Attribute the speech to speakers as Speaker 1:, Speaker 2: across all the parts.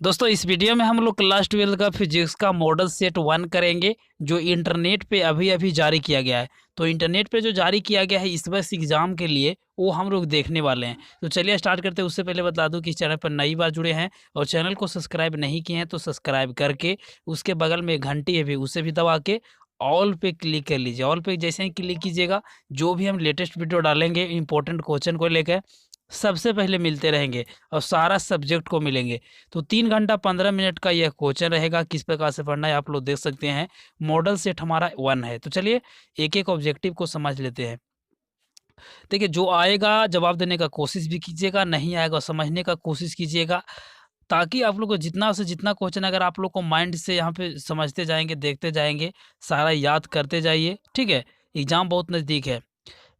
Speaker 1: दोस्तों इस वीडियो में हम लोग क्लास 12 का फिजिक्स का मॉडल सेट 1 करेंगे जो इंटरनेट पे अभी अभी जारी किया गया है। तो इंटरनेट पे जो जारी किया गया है इस वर्ष एग्जाम के लिए वो हम लोग देखने वाले हैं। तो चलिए स्टार्ट करते हैं। उससे पहले बता दूं कि इस चैनल पर नई बार जुड़े हैं और चैनल को सब्सक्राइब नहीं किए हैं तो सब्सक्राइब करके उसके बगल में एक घंटी है भी उसे भी दबा के ऑल पे क्लिक कर लीजिए। ऑल पे जैसे ही क्लिक कीजिएगा जो भी हम लेटेस्ट वीडियो डालेंगे इंपॉर्टेंट क्वेश्चन को लेकर सबसे पहले मिलते रहेंगे और सारा सब्जेक्ट को मिलेंगे। तो 3 घंटा 15 मिनट का यह क्वेश्चन रहेगा। किस प्रकार से पढ़ना है आप लोग देख सकते हैं। मॉडल सेट हमारा 1 है। तो चलिए एक एक ऑब्जेक्टिव को समझ लेते हैं। देखिए जो आएगा जवाब देने का कोशिश भी कीजिएगा, नहीं आएगा समझने का कोशिश कीजिएगा, ताकि आप लोग को जितना से जितना क्वेश्चन अगर आप लोग को माइंड से यहाँ पे समझते जाएंगे, देखते जाएंगे, सारा याद करते जाइए। ठीक है, एग्जाम बहुत नज़दीक है।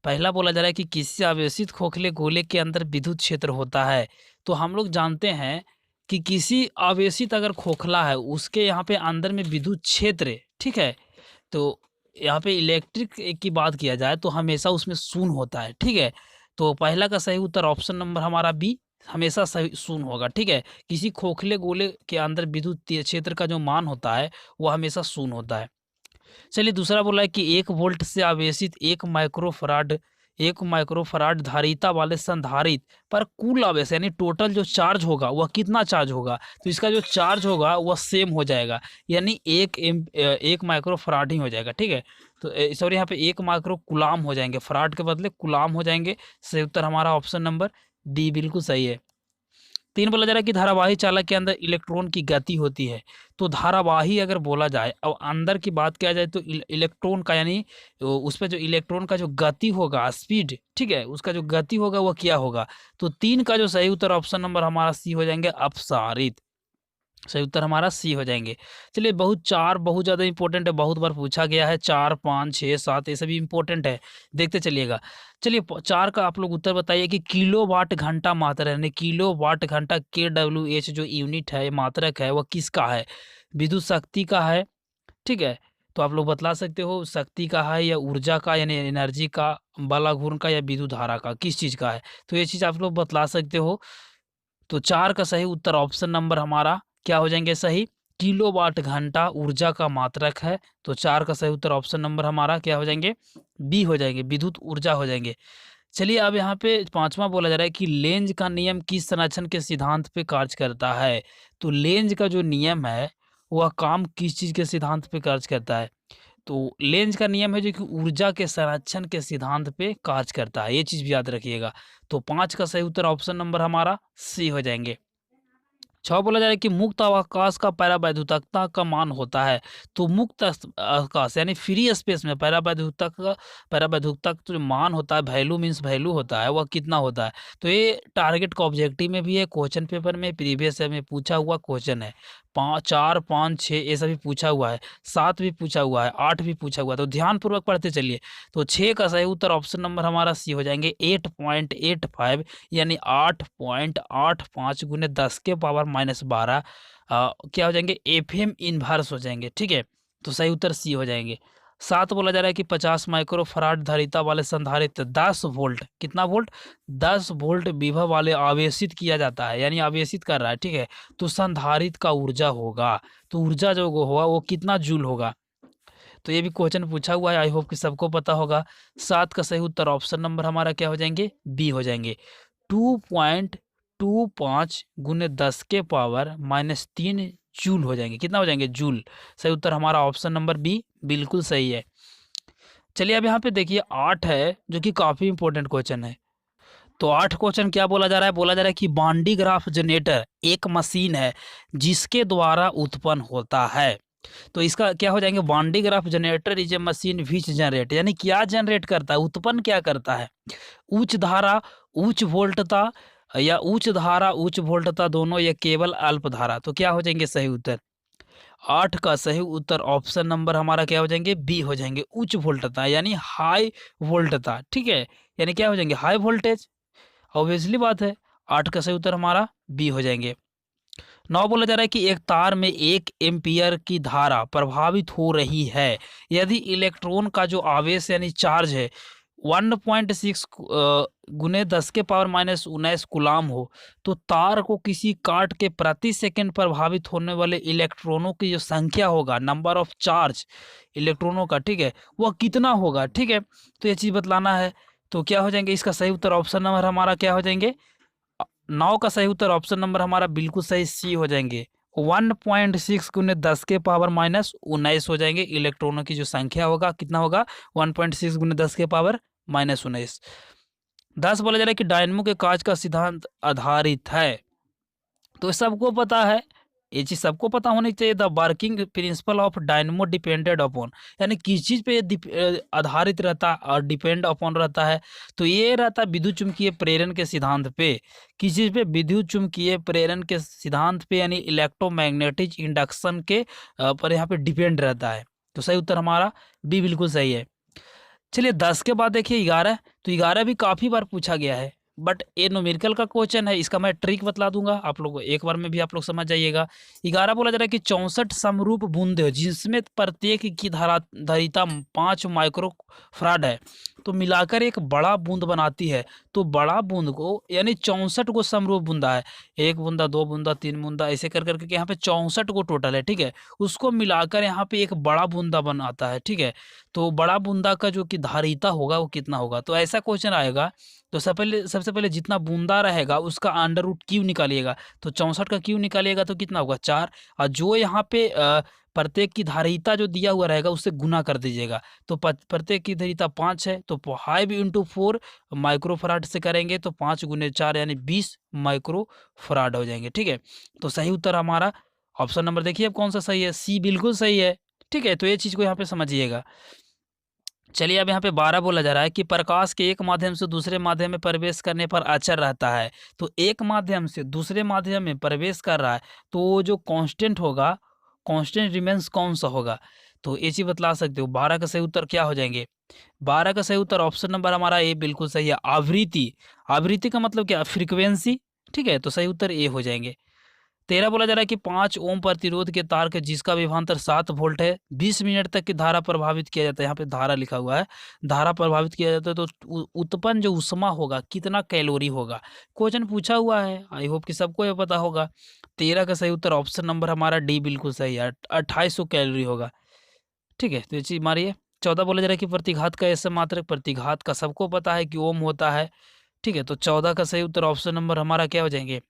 Speaker 1: पहला बोला जा रहा है कि किसी आवेशित खोखले गोले के अंदर विद्युत क्षेत्र होता है। तो हम लोग जानते हैं कि किसी आवेशित अगर खोखला है उसके यहाँ पे अंदर में विद्युत क्षेत्र है। ठीक है, तो यहाँ पे इलेक्ट्रिक की बात किया जाए तो हमेशा उसमें शून्य होता है। ठीक है, तो पहला का सही उत्तर ऑप्शन नंबर हमारा बी, हमेशा सही शून्य होगा। ठीक है, किसी खोखले गोले के अंदर विद्युत क्षेत्र का जो मान होता है वो हमेशा शून्य होता है। चलिए दूसरा बोला है कि 1 वोल्ट से आवेशित 1 माइक्रोफराड धारिता वाले संधारित्र पर कुल आवेश यानी टोटल जो चार्ज होगा वह कितना चार्ज होगा। तो इसका जो चार्ज होगा वह सेम हो जाएगा, यानी 1 माइक्रोफराड ही हो जाएगा। ठीक है, तो सॉरी यहाँ पे 1 माइक्रो कुलाम हो जाएंगे, फराड के बदले कुलाम हो जाएंगे। सही उत्तर हमारा ऑप्शन नंबर डी बिल्कुल सही है। 3 बोला जा रहा है कि धारावाही चालक के अंदर इलेक्ट्रॉन की गति होती है। तो धारावाही अगर बोला जाए और अंदर की बात किया जाए तो इलेक्ट्रॉन का यानी उस पे जो इलेक्ट्रॉन का जो गति होगा स्पीड, ठीक है, उसका जो गति होगा वो क्या होगा। तो 3 का जो सही उत्तर ऑप्शन नंबर हमारा सी हो जाएंगे, अपसारित। सही उत्तर हमारा सी हो जाएंगे। चलिए चार बहुत ज़्यादा इंपॉर्टेंट है, बहुत बार पूछा गया है। 4 5 6 7 ये सभी इंपॉर्टेंट है, देखते चलिएगा। चलिए 4 का आप लोग उत्तर बताइए कि किलोवाट घंटा मात्रा यानी किलोवाट घंटा KWH जो यूनिट है मात्रक है वह किसका है। विद्युत शक्ति का है। ठीक है, तो आप लोग बतला सकते हो शक्ति का है या ऊर्जा का यानी एनर्जी का, बल घूर्ण का या विद्युत धारा का, किस चीज़ का है। तो ये चीज़ आप लोग बतला सकते हो। तो 4 का सही उत्तर ऑप्शन नंबर हमारा क्या हो जाएंगे सही, किलोवाट घंटा ऊर्जा का मात्रक है। तो 4 का सही उत्तर ऑप्शन नंबर हमारा क्या हो जाएंगे, बी हो जाएंगे, विद्युत ऊर्जा हो जाएंगे। चलिए अब यहाँ पे 5वां बोला जा रहा है कि लेंज का नियम किस संरक्षण के सिद्धांत पे कार्य करता है। तो लेंज का जो नियम है वह काम किस चीज़ के सिद्धांत पे कार्य करता है। तो लेंज का नियम है जो कि ऊर्जा के संरक्षण के सिद्धांत पे कार्य करता है, ये चीज़ भी याद रखिएगा। तो 5 का सही उत्तर ऑप्शन नंबर हमारा सी हो जाएंगे। 6 बोला जा रहा है कि मुक्त अवकाश का परावैद्युतकता का मान होता है। तो मुक्त अवकाश यानी फ्री स्पेस में परावैद्युतक जो मान होता है, वैल्यू मीन्स वैल्यू होता है, वह कितना होता है। तो ये टारगेट का ऑब्जेक्टिव में भी है, क्वेश्चन पेपर में प्रीवियस में पूछा हुआ क्वेश्चन है। 4 5 6 ये सभी पूछा हुआ है, 7 भी पूछा हुआ है, 8 भी पूछा हुआ है। तो ध्यानपूर्वक पढ़ते चलिए। तो 6 का सही उत्तर ऑप्शन नंबर हमारा सी हो जाएंगे, 8.85 यानी 8.85 गुने 10 के पावर -12 क्या हो जाएंगे, FM इनवर्स हो जाएंगे। ठीक है, तो सही उत्तर सी हो जाएंगे। 7 बोला जा रहा है कि 50 माइक्रोफराड धारिता वाले संधारित्र 10 वोल्ट, कितना वोल्ट, 10 वोल्ट विभव वाले आवेशित किया जाता है, यानी आवेशित कर रहा है। ठीक है, तो संधारित्र का ऊर्जा होगा, तो ऊर्जा जो होगा वो कितना जूल होगा। तो ये भी क्वेश्चन पूछा हुआ है, आई होप कि सबको पता होगा। 7 का सही उत्तर ऑप्शन नंबर हमारा क्या हो जाएंगे, बी हो जाएंगे। 2.25 गुने 10 के पावर -3 जूल हो जाएंगे, कितना हो जाएंगे, जूल। सही उत्तर हमारा ऑप्शन नंबर बी बिल्कुल सही है। चलिए अब यहाँ पे देखिए 8 है जो कि काफ़ी इंपॉर्टेंट क्वेश्चन है। तो 8 क्वेश्चन क्या बोला जा रहा है, बोला जा रहा है कि बांडी ग्राफ जनरेटर एक मशीन है जिसके द्वारा उत्पन्न होता है। तो इसका क्या हो जाएंगे, Van de Graaff generator is a machine which generate, यानी क्या जनरेट करता है, उत्पन्न क्या करता है, उच्च धारा उच्च वोल्टता या उच्च धारा उच्च वोल्टता दोनों या केवल अल्प धारा। तो क्या हो जाएंगे सही उत्तर, 8 का सही उत्तर ऑप्शन नंबर हमारा क्या हो जाएंगे, बी हो जाएंगे, उच्च वोल्टता यानी हाई वोल्टता। ठीक है, यानी क्या हो जाएंगे, हाई वोल्टेज, ऑब्वियसली बात है। 8 का सही उत्तर हमारा बी हो जाएंगे। 9 बोला जा रहा है कि एक तार में 1 एम्पियर की धारा प्रभावित हो रही है यदि इलेक्ट्रॉन का जो आवेश यानी चार्ज है 1.6 गुने 10 के पावर माइनस 19 गुलाम हो, तो तार को किसी काट के प्रति सेकंड प्रभावित होने वाले इलेक्ट्रॉनों की जो संख्या होगा, नंबर ऑफ चार्ज इलेक्ट्रॉनों का, ठीक है, वह कितना होगा, ठीक है। तो ये चीज बतलाना है। तो क्या हो जाएंगे, इसका सही उत्तर ऑप्शन नंबर हमारा क्या हो जाएंगे, 9 का सही उत्तर ऑप्शन नंबर हमारा बिल्कुल सही सी हो जाएंगे। 1.6 गुने 10 के पावर माइनस 19 हो जाएंगे, इलेक्ट्रॉनों की जो संख्या होगा कितना होगा, 1.6 गुने 10 के पावर माइनस 19। 10 बोला जा रहा है कि डायनमो के काज का सिद्धांत आधारित है, तो सबको पता है, ये चीज सबको पता होनी चाहिए। The working principle of dynamo depended upon, यानी किस चीज पे ये आधारित रहता और डिपेंड अपॉन रहता है, तो ये रहता है विद्युत चुम्बकीय प्रेरण के सिद्धांत पे। किस चीज पे, विद्युत चुम्बकीय प्रेरण के सिद्धांत पे, यानी इलेक्ट्रोमैग्नेटिक इंडक्शन के पर यहाँ पे डिपेंड रहता है। तो सही उत्तर हमारा बी बिल्कुल सही है। चलिए 10 के बाद देखिए 11, तो 11 भी काफ़ी बार पूछा गया है, बट ये न्यूमेरिकल का क्वेश्चन है, इसका मैं ट्रिक बतला दूंगा आप लोग को, एक बार में भी आप लोग समझ जाइएगा। 11 बोला जा रहा है कि 64 समरूप बूंदे हो जिसमें प्रत्येक की धारिता 5 माइक्रो फराड है, तो मिलाकर एक बड़ा बूंद बनाती है। तो बड़ा बूंद को, यानी 64 को समरूप बूंदा है, 1 बूंदा 2 बूंदा 3 बूंदा ऐसे कर करके यहाँ पे 64 को टोटल है, ठीक है, उसको मिलाकर यहाँ पे एक बड़ा बूंदा बनाता है, ठीक है। तो बड़ा बूंदा का जो कि धारिता होगा वो कितना होगा, तो ऐसा क्वेश्चन आएगा। तो सबसे पहले जितना बूंदा रहेगा उसका अंडर रूट क्यू निकालिएगा, तो 64 का क्यू निकालिएगा तो कितना होगा 4, और जो यहाँ पे प्रत्येक की धारिता जो दिया हुआ रहेगा उससे गुना कर दीजिएगा। तो प्रत्येक की धारिता 5 है, तो 5 इंटू 4 माइक्रोफराड से करेंगे तो 5 गुने 4 यानी 20 माइक्रोफराड हो जाएंगे, ठीक है। तो सही उत्तर हमारा ऑप्शन नंबर देखिए अब कौन सा सही है, सी बिल्कुल सही है, ठीक है। तो ये चीज़ को यहाँ पे समझिएगा। चलिए अब यहाँ पे 12 बोला जा रहा है कि प्रकाश के एक माध्यम से दूसरे माध्यम में प्रवेश करने पर अचर रहता है। तो एक माध्यम से दूसरे माध्यम में प्रवेश कर रहा है, तो जो कांस्टेंट होगा, कांस्टेंट रिमेंस कौन सा होगा, तो ये चीज बतला सकते हो। 12 का सही उत्तर क्या हो जाएंगे, 12 का सही उत्तर ऑप्शन नंबर हमारा ए बिल्कुल सही है, आवृत्ति। आवृत्ति का मतलब क्या, फ्रीक्वेंसी, ठीक है, तो सही उत्तर ए हो जाएंगे। 13 बोला जा रहा है कि 5 ओम प्रतिरोध के तार के जिसका विभवांतर 7 वोल्ट है, 20 मिनट तक की धारा प्रभावित किया जाता है, यहाँ पे धारा लिखा हुआ है, धारा प्रभावित किया जाता है, तो उत्पन्न जो ऊष्मा होगा कितना कैलोरी होगा, क्वेश्चन पूछा हुआ है, आई होप कि सबको ये पता होगा। 13 का सही उत्तर ऑप्शन नंबर हमारा डी बिल्कुल सही है, 2800 कैलोरी होगा, ठीक है। तो ये चीज मारिए। 14 बोला जा रहा है कि प्रतिघात का ऐसा मात्रक, प्रतिघात का सबको पता है कि ओम होता है, ठीक है। तो 14 का सही उत्तर ऑप्शन नंबर हमारा क्या हो जाएंगे,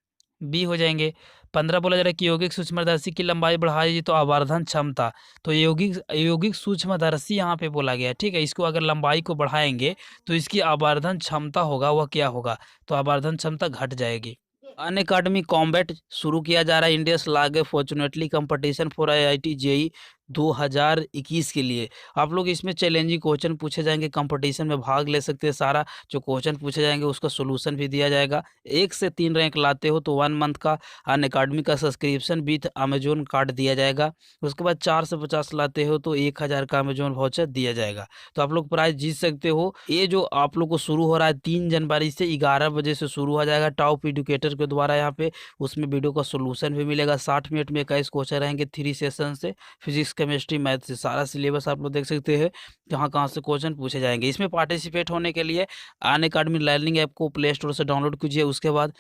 Speaker 1: बी हो जाएंगे। 15 बोला जा रहा है कि यौगिक सूक्ष्मदर्शी की लंबाई बढ़ाई तो आवर्धन क्षमता, तो यौगिक सूक्ष्मदर्शी यहाँ पे बोला गया है, ठीक है। इसको अगर लंबाई को बढ़ाएंगे तो इसकी आवर्धन क्षमता होगा वह क्या होगा, तो आवर्धन क्षमता घट जाएगी। अनअकैडमी कॉम्बैट शुरू किया जा रहा है, इंडियस लागे fortunately competition for IIT JEE 2021 के लिए। आप लोग इसमें चैलेंजिंग क्वेश्चन पूछे जाएंगे, कंपटीशन में भाग ले सकते हैं, सारा जो क्वेश्चन पूछे जाएंगे उसका सोल्यूशन भी दिया जाएगा। 1 से 3 रैंक लाते हो तो 1 मंथ का अनअकैडमी का सब्सक्रिप्शन विथ अमेजोन कार्ड दिया जाएगा। उसके बाद 4 से 50 लाते हो तो 1000 का अमेजोन वाउचर दिया जाएगा, तो आप लोग प्राइज जीत सकते हो। ये जो आप लोग को शुरू हो रहा है 3 जनवरी से 11 बजे से शुरू हो जाएगा, टॉप एजुकेटर के द्वारा यहाँ पे, उसमें वीडियो का सोल्यूशन भी मिलेगा। 60 मिनट में 21 क्वेश्चन रहेंगे, 3 सेशन से, फिजिक्स केमिस्ट्री मैथ से, सारा सिलेबस आप लोग देख सकते हैं कहाँ कहाँ से क्वेश्चन पूछे जाएंगे। इसमें पार्टिसिपेट होने के लिए अनअकैडमी लर्निंग ऐप को प्ले स्टोर से डाउनलोड कीजिए, उसके बाद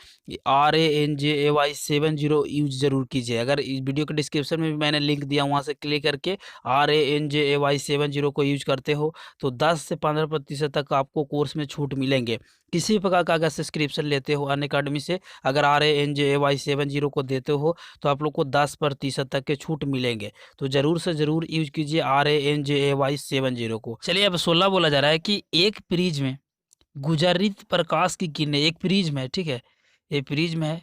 Speaker 1: RANJAY70 यूज जरूर कीजिए। अगर इस वीडियो के डिस्क्रिप्शन में भी मैंने लिंक दिया, वहाँ से क्लिक करके RANJAY70 को यूज करते हो तो 10 से 15% तक आपको कोर्स में छूट मिलेंगे। किसी प्रकार का अगर सब्सक्रिप्शन लेते हो अनअकैडमी से, अगर RANJAY70 को देते हो तो आप लोग को 10% तक के छूट मिलेंगे, तो जरूर से जरूर यूज कीजिए RANJAY70 को। चलिए अब 16 बोला जा रहा है कि एक प्रिज्म में गुजारित प्रकाश की किरणें, एक प्रिज्म है, ठीक है, ये प्रिज्म है,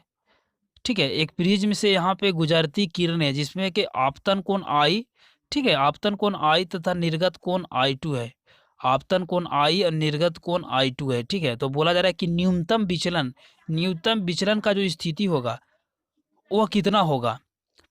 Speaker 1: ठीक है, एक प्रिज्म से यहाँ पे गुजरती किरणें जिसमें कि आपतन कोण I, ठीक है, आपतन कोण I तथा निर्गत कोण I2 है, आपतन कोण I और निर्गत कोण I2 है, ठीक है। तो बोला जा रहा है कि न्यूनतम विचलन का जो स्थिति होगा वह कितना होगा,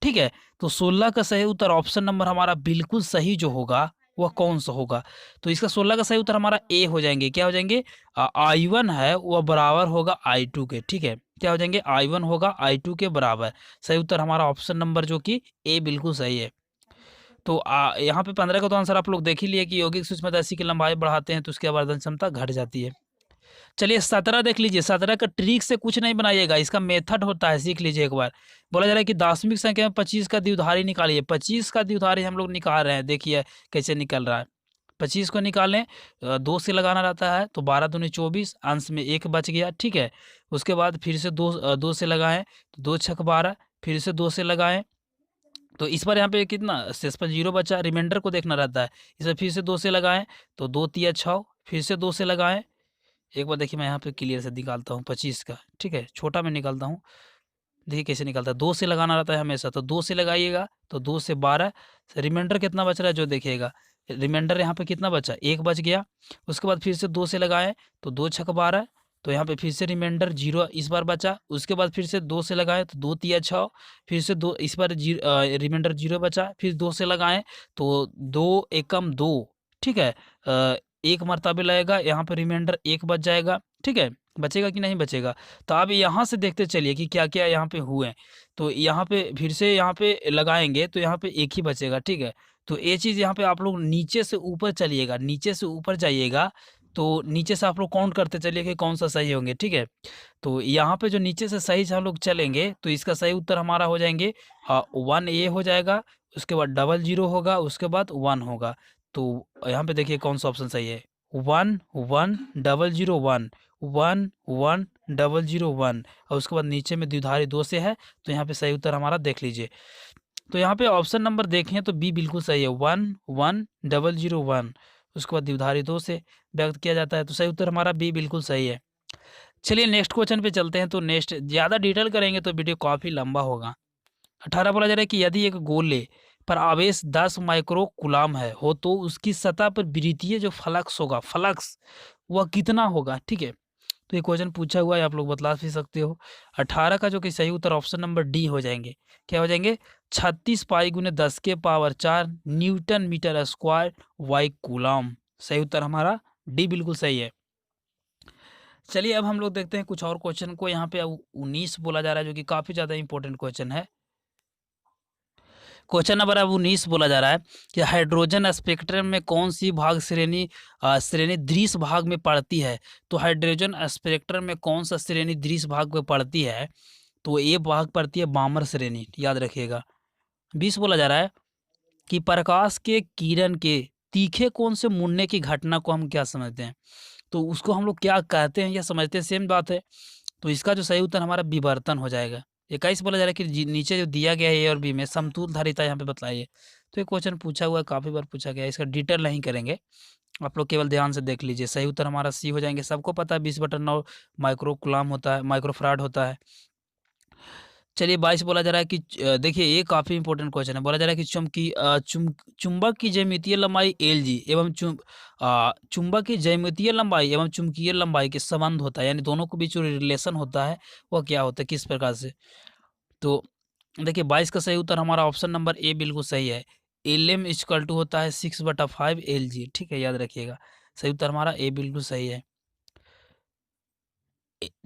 Speaker 1: ठीक है। तो 16 का सही उत्तर ऑप्शन नंबर हमारा बिल्कुल सही जो होगा वह कौन सा होगा, तो इसका 16 का सही उत्तर हमारा ए हो जाएंगे, क्या हो जाएंगे, I1 है वह बराबर होगा I2 के, ठीक है, क्या हो जाएंगे, I1 होगा I2 के बराबर। सही उत्तर हमारा ऑप्शन नंबर जो कि ए बिल्कुल सही है। तो यहाँ पे 15 का तो आंसर आप लोग देख ही लिए कि यौगिक सूक्ष्मदर्शी की लंबाई बढ़ाते हैं तो उसकी आवर्धन क्षमता घट जाती है। चलिए 17 देख लीजिए। 17 का ट्रिक से कुछ नहीं बनाइएगा, इसका मेथड होता है, सीख लीजिए एक बार। बोला जा रहा है कि दशमिक संख्या में 25 का द्विधारी निकालिए। 25 का द्विधारी हम लोग निकाल रहे हैं, देखिए कैसे निकल रहा है। 25 को निकालें, 2 से लगाना रहता है तो 12 दूनी 24, अंश में 1 बच गया, ठीक है। उसके बाद फिर से 2 से लगाएं तो 2 छक 12, फिर से 2 से लगाएं तो इस बार यहाँ पे कितना शेष पर 0 बचा, रिमाइंडर को देखना रहता है। इसे फिर से 2 से लगाएं तो 2 तिया 6, फिर से 2 से लगाएं। एक बार देखिए मैं यहाँ पे क्लियर से निकालता हूँ 25 का, ठीक है, छोटा में निकालता हूँ। देखिए कैसे निकलता है, 2 से लगाना रहता है हमेशा, तो 2 से लगाइएगा तो 2 से 12, रिमाइंडर कितना बच रहा है जो देखिएगा। रिमाइंडर यहाँ पे कितना बचा, 1 बच गया। उसके बाद फिर से 2 से लगाएं तो 2 छक 12, तो यहाँ पे फिर से रिमाइंडर 0 इस बार बचा। उसके बाद फिर से 2 से लगाएं तो 2 तिया 6, फिर से 2 इस बार रिमाइंडर 0 बचा, फिर 2 से लगाएं तो 2 एकम 2, ठीक है। एक मरतबे लगेगा, यहाँ पे रिमाइंडर 1 बच जाएगा, ठीक है। बचेगा कि नहीं बचेगा, तो आप यहाँ से देखते चलिए कि क्या क्या यहाँ पे हुए। तो यहाँ पे फिर से यहाँ पे लगाएंगे तो यहाँ पे 1 ही बचेगा, ठीक है। तो ये चीज़ यहाँ पे आप लोग नीचे से ऊपर चलिएगा, नीचे से ऊपर जाइएगा तो नीचे से आप लोग काउंट करते चलिए कि कौन सा सही होंगे, ठीक है। तो यहाँ पे जो नीचे से सही से हम लोग चलेंगे तो इसका सही उत्तर हमारा हो जाएंगे 1 ए हो जाएगा, उसके बाद 00 होगा, उसके बाद 1 होगा। तो यहाँ पे देखिए कौन सा ऑप्शन सही है, 1 1 00 1 1 1 00 1, और उसके बाद नीचे में द्विधारी 2 से है, तो यहाँ पे सही उत्तर हमारा देख लीजिए। तो यहाँ पे ऑप्शन नंबर देखें तो बी बिल्कुल सही है, 1 1 00 1, उसके बाद द्विधारी 2 से व्यक्त किया जाता है, तो सही उत्तर हमारा बी बिल्कुल सही है। चलिए नेक्स्ट क्वेश्चन पे चलते हैं। तो नेक्स्ट ज़्यादा डिटेल करेंगे तो वीडियो काफ़ी लंबा होगा। 18 बोला जा रहा है कि यदि एक गोले पर आवेश 10 माइक्रो कूलाम है हो तो उसकी सतह पर विद्युतीय जो फ्लक्स होगा, फ्लक्स वह कितना होगा, ठीक है। तो ये क्वेश्चन पूछा हुआ है, आप लोग बतला भी सकते हो। 18 का जो कि सही उत्तर ऑप्शन नंबर डी हो जाएंगे। क्या हो जाएंगे, 36 पाई गुने 10 के पावर 4 न्यूटन मीटर स्क्वायर वाई कूलाम। सही उत्तर हमारा डी बिल्कुल सही है। चलिए अब हम लोग देखते हैं कुछ और क्वेश्चन को। यहाँ पे 19 बोला जा रहा है जो कि काफ़ी ज़्यादा इंपॉर्टेंट क्वेश्चन है। क्वेश्चन नंबर अब 19 बोला जा रहा है कि हाइड्रोजन स्पेक्ट्रम में कौन सी भाग श्रेणी दृश्य भाग में पड़ती है। तो हाइड्रोजन स्पेक्ट्रम में कौन सा श्रेणी दृश्य भाग में पड़ती है, तो ये भाग पड़ती है बामर श्रेणी, याद रखिएगा। 20 बोला जा रहा है कि प्रकाश के किरण के तीखे कोण से मुड़ने की घटना को हम क्या समझते हैं, तो उसको हम लोग क्या कहते हैं या समझते हैं, सेम बात है। तो इसका जो सही उत्तर हमारा विवर्तन हो जाएगा। 21 बोला जा रहा है कि नीचे जो दिया गया है ए और बी में समतुल धारिता यहाँ पे बताइए। तो ये क्वेश्चन पूछा हुआ है, काफ़ी बार पूछा गया है, इसका डिटेल नहीं करेंगे, आप लोग केवल ध्यान से देख लीजिए। सही उत्तर हमारा सी हो जाएंगे। सबको पता है 20/9 माइक्रो कूलाम होता है, माइक्रोफराड होता है। चलिए 22 बोला जा रहा है कि देखिए ये काफ़ी इंपॉर्टेंट क्वेश्चन है। बोला जा रहा है कि चुंबक की ज्यामितीय लंबाई एल जी एवं चुंबक की ज्यामितीय लंबाई एवं चुंबकीय लंबाई के संबंध होता है, यानी दोनों के बीच जो रिलेशन होता है वह क्या होता है, किस प्रकार से। तो देखिए 22 का सही उत्तर हमारा ऑप्शन नंबर ए बिल्कुल सही है। एल एम इक्वल टू होता है 6/5 एल जी, ठीक है, याद रखिएगा। सही उत्तर हमारा ए बिल्कुल सही है।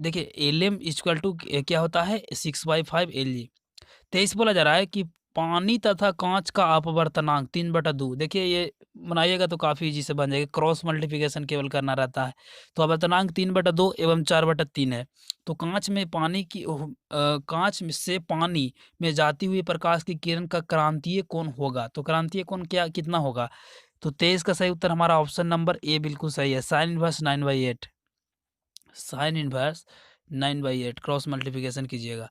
Speaker 1: देखिए एल एम इक्वल टू क्या होता है, 6/5 एल जी। 23 बोला जा रहा है कि पानी तथा कांच का अपवर्तनांक 3/2। देखिए ये बनाइएगा तो काफ़ी इजी से बन जाएगा, क्रॉस मल्टीप्लिकेशन केवल करना रहता है। तो अपवर्तनांक 3/2 एवं 4/3 है। तो कांच में से पानी में जाती हुई प्रकाश की किरण का क्रांतीय कोण होगा, तो क्रांतीय कोण क्या कितना होगा। तो 23 का सही उत्तर हमारा ऑप्शन नंबर ए बिल्कुल सही है, sine inverse 9/8। Sine inverse 9/8 cross multiplication कीजिएगा।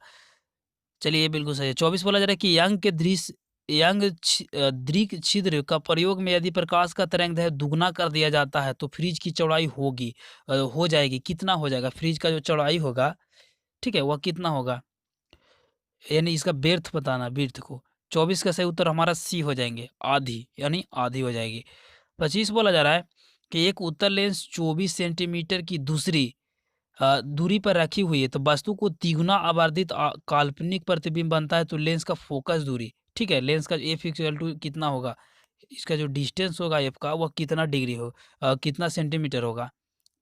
Speaker 1: चलिए ये बिल्कुल सही है। 24 बोला जा रहा है कि दृक छिद्र का प्रयोग में यदि प्रकाश का तरंगदैर्घ्य दुगना कर दिया जाता है तो फ्रिज की चौड़ाई हो जाएगी, कितना हो जाएगा फ्रिज का जो चौड़ाई होगा, ठीक है, वह कितना होगा, यानी इसका बेर्थ बताना, बेर्थ को। 24 का सही उत्तर हमारा सी हो जाएंगे, आधी, यानी आधी हो जाएगी। 25 बोला जा रहा है कि एक उत्तल लेंस 24 सेंटीमीटर की दूसरी दूरी पर रखी हुई है, तो वस्तु को तिगुना आवर्धित काल्पनिक प्रतिबिंब बनता है, तो लेंस का फोकस दूरी, ठीक है, लेंस का एफ इक्वल टू कितना होगा, इसका जो डिस्टेंस होगा एफ का वह कितना डिग्री कितना सेंटीमीटर होगा।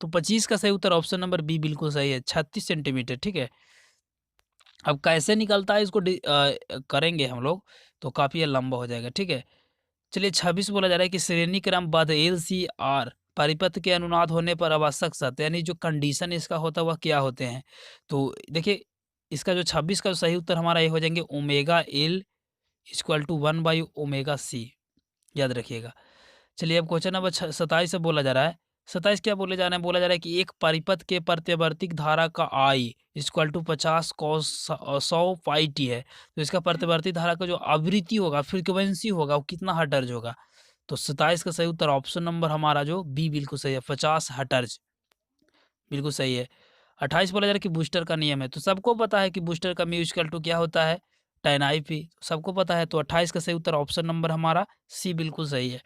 Speaker 1: तो 25 का सही उत्तर ऑप्शन नंबर बी बिल्कुल सही है, 36 सेंटीमीटर, ठीक है। अब कैसे निकलता है इसको करेंगे हम लोग तो काफ़ी लंबा हो जाएगा, ठीक है। चलिए 26 बोला जा रहा है कि श्रेणी क्रमबद्ध LCR परिपथ के अनुनाद होने पर आवश्यक शर्त, यानी जो कंडीशन इसका होता है वह क्या होते हैं। तो देखिए इसका जो 26 का सही उत्तर हमारा ये हो जाएंगे ओमेगा L इक्वल टू 1/ओमेगा C, याद रखिएगा। चलिए अब क्वेश्चन नंबर 27 से बोला जा रहा है। 27 क्या बोले जा रहे हैं, बोला जा रहा है कि एक परिपथ के प्रत्यावर्ती धारा का I equal to 50 cos 100 pi t है। तो इसका प्रत्यावर्ती धारा का जो आवृत्ति होगा, फ्रीक्वेंसी होगा, वो कितना हर्ट्ज होगा। तो 27 का सही उत्तर ऑप्शन नंबर हमारा जो बी बिल्कुल सही है, 50 हर्ट्ज बिल्कुल सही है। 28 बोला जा रहा है कि बूस्टर का नियम है। तो सबको पता है कि बूस्टर का म्यू इक्वल टू क्या होता है, 10 IP, सबको पता है। तो 28 का सही उत्तर ऑप्शन नंबर हमारा सी बिल्कुल सही है।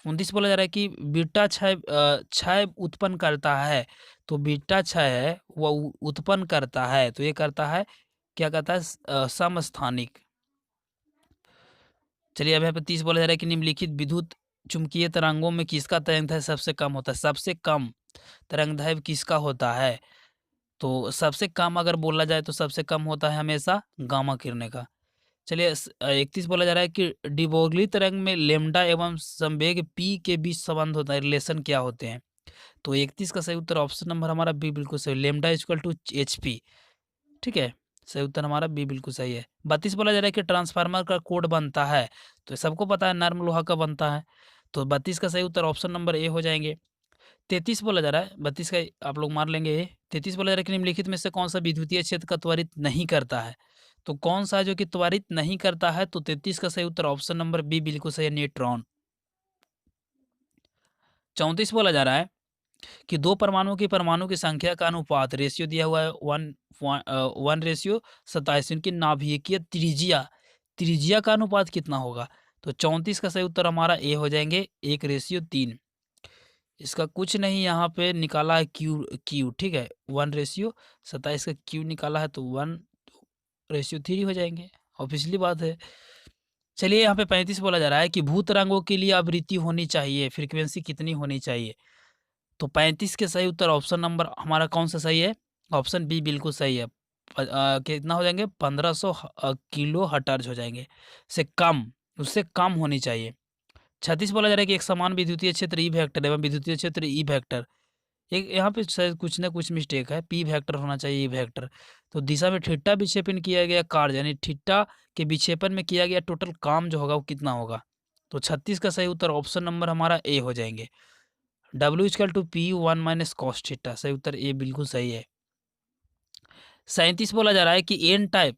Speaker 1: 29 बोला जा रहा है कि बीटा क्षय उत्पन्न करता है। तो बीटा क्षय है वह उत्पन्न करता है, तो ये करता है, क्या करता है, समस्थानिक। चलिए अब यहाँ पे 30 बोला जा रहा है कि निम्नलिखित विद्युत चुंबकीय तरंगों में किसका तरंगदैर्घ्य सबसे कम होता है। सबसे कम तरंगदैर्घ्य किसका होता है। तो सबसे कम अगर बोला जाए तो सबसे कम होता है हमेशा गामा किरणें का। चलिए 31 बोला जा रहा है कि डिब्रोगली तरंग में लेमडा एवं संवेग p के बीच संबंध होता है, रिलेशन क्या होते हैं। तो 31 का सही उत्तर ऑप्शन नंबर हमारा बी बिल्कुल सही, लेमडा इक्वल टू HP। ठीक है, सही उत्तर हमारा बी बिल्कुल सही है। 32 बोला जा रहा है कि ट्रांसफार्मर का कोड बनता है। तो सबको पता है नर्म लोहा का बनता है। तो 32 का सही उत्तर ऑप्शन नंबर ए हो जाएंगे। 33 बोला जा रहा है, 32 का आप लोग मार लेंगे ए। 33 बोला जा रहा है कि निम्नलिखित में से कौन सा विद्युतीय क्षेत्र का त्वरित नहीं करता है। तो कौन सा है जो कि त्वरित नहीं करता है। तो 33 का सही उत्तर ऑप्शन नंबर बी बिल्कुल सही है, न्यूट्रॉन। 34 बोला जा रहा है कि दो परमाणुओं की परमाणु की संख्या का अनुपात, रेशियो दिया हुआ है 1:27, इनकी नाभिकीय त्रिज्या का अनुपात कितना होगा। तो 34 का सही उत्तर हमारा ए हो जाएंगे, 1:3। इसका कुछ नहीं यहाँ पे निकाला है, क्यू ठीक है, 1:27 का क्यू निकाला है तो 1:3 हो जाएंगे, और पिछली बात है। चलिए यहाँ पे 35 बोला जा रहा है कि भूतरंगों के लिए आवृत्ति होनी चाहिए, फ्रीक्वेंसी कितनी होनी चाहिए। तो 35 के सही उत्तर ऑप्शन नंबर हमारा कौन सा सही है, ऑप्शन बी बिल्कुल सही है। कितना हो जाएंगे, 1500 किलो हर्ट्ज हो जाएंगे, से कम, उससे कम होनी चाहिए। 36 बोला जा रहा है कि एक समान विद्युतीय क्षेत्र ई वेक्टर एवं विद्युतीय क्षेत्र ई वेक्टर, एक यहाँ पे शायद कुछ ना कुछ मिस्टेक है, पी वेक्टर होना चाहिए ई वेक्टर। तो दिशा में थीटा विक्षेपण किया गया कार्य, यानी थीटा के विक्षेपण में किया गया टोटल काम जो होगा वो कितना होगा। तो 36 का सही उत्तर ऑप्शन नंबर हमारा ए हो जाएंगे, W equal to P1 - cos theta, सही उत्तर ए बिल्कुल सही है। 37 बोला जा रहा है कि एन टाइप,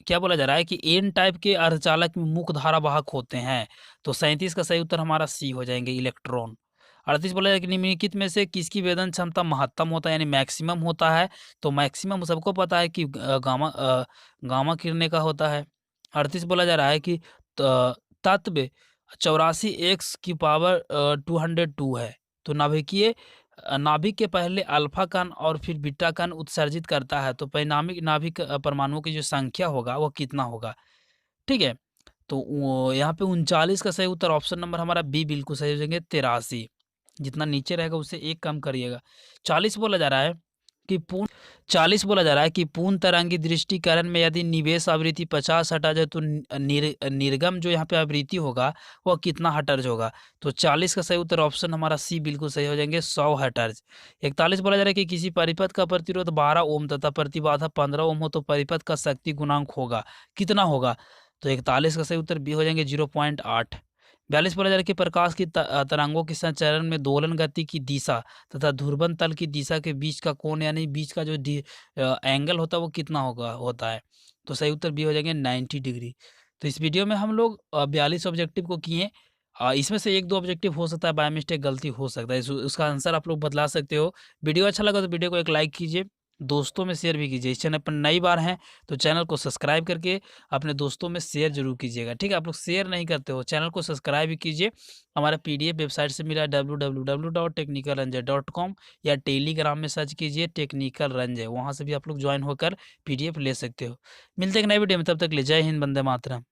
Speaker 1: क्या बोला जा रहा है कि एन टाइप के अर्धचालक में मुख्य धारावाहक होते हैं। तो 37 का सही उत्तर हमारा सी हो जाएंगे, इलेक्ट्रॉन। 38 बोला जाए कि निम्नलिखित में से किसकी वेदन क्षमता महत्तम होता है, यानी मैक्सिमम होता है। तो मैक्सिमम सबको पता है कि गामा किरणें का होता है। 38 बोला जा रहा है कि तत्व 84x की पावर 202 है। तो नाभिक के पहले अल्फा कण और फिर बीटा कण उत्सर्जित करता है। तो परिणामिक नाभिक परमाणुओं की जो संख्या होगा वो कितना होगा। ठीक है, तो यहाँ पे 39 का सही उत्तर ऑप्शन नंबर हमारा बी बिल्कुल सही हो जाएंगे, 83। जितना नीचे रहेगा उससे एक कम करिएगा। 40 बोला जा रहा है कि पूर्ण तरंगी दृष्टिकरण में यदि निवेश आवृत्ति 50 हर्ट्ज है तो निर्गम जो यहाँ पे आवृत्ति होगा वह कितना हर्ट्ज होगा। तो 40 का सही उत्तर ऑप्शन हमारा सी बिल्कुल सही हो जाएंगे, 100 हर्ट्ज। 41 बोला जा रहा है कि किसी परिपथ का प्रतिरोध 12 ओम तथा प्रतिबाधा 15 ओम हो तो परिपथ का शक्ति गुणांक होगा, कितना होगा। तो 41 का सही उत्तर बी हो जाएंगे, 0.8। 42 बोला जा रहा है कि प्रकाश की तरंगों के संचरण में दोलन गति की दिशा तथा ध्रुवन तल की दिशा के बीच का कोण, यानी बीच का जो एंगल होता है वो कितना होता है। तो सही उत्तर बी हो जाएंगे, 90 डिग्री। तो इस वीडियो में हम लोग 42 ऑब्जेक्टिव को किए। इसमें से 1-2 ऑब्जेक्टिव हो सकता है बाय मिस्टेक गलती हो सकता है, उसका आंसर आप लोग बदला सकते हो। वीडियो अच्छा लगा तो वीडियो को एक लाइक कीजिए, दोस्तों में शेयर भी कीजिए। इस चैनल पर नई बार हैं तो चैनल को सब्सक्राइब करके अपने दोस्तों में शेयर जरूर कीजिएगा। ठीक है, आप लोग शेयर नहीं करते हो, चैनल को सब्सक्राइब भी कीजिए। हमारा PDF वेबसाइट से मिला है www.technicalranjay.com, या टेलीग्राम में सर्च कीजिए टेक्निकल रंजय, वहाँ से भी आप लोग ज्वाइन होकर PDF ले सकते हो। मिलते हैं एक नई वीडियो में, तब तक ले जय हिंद, वंदे मातरम।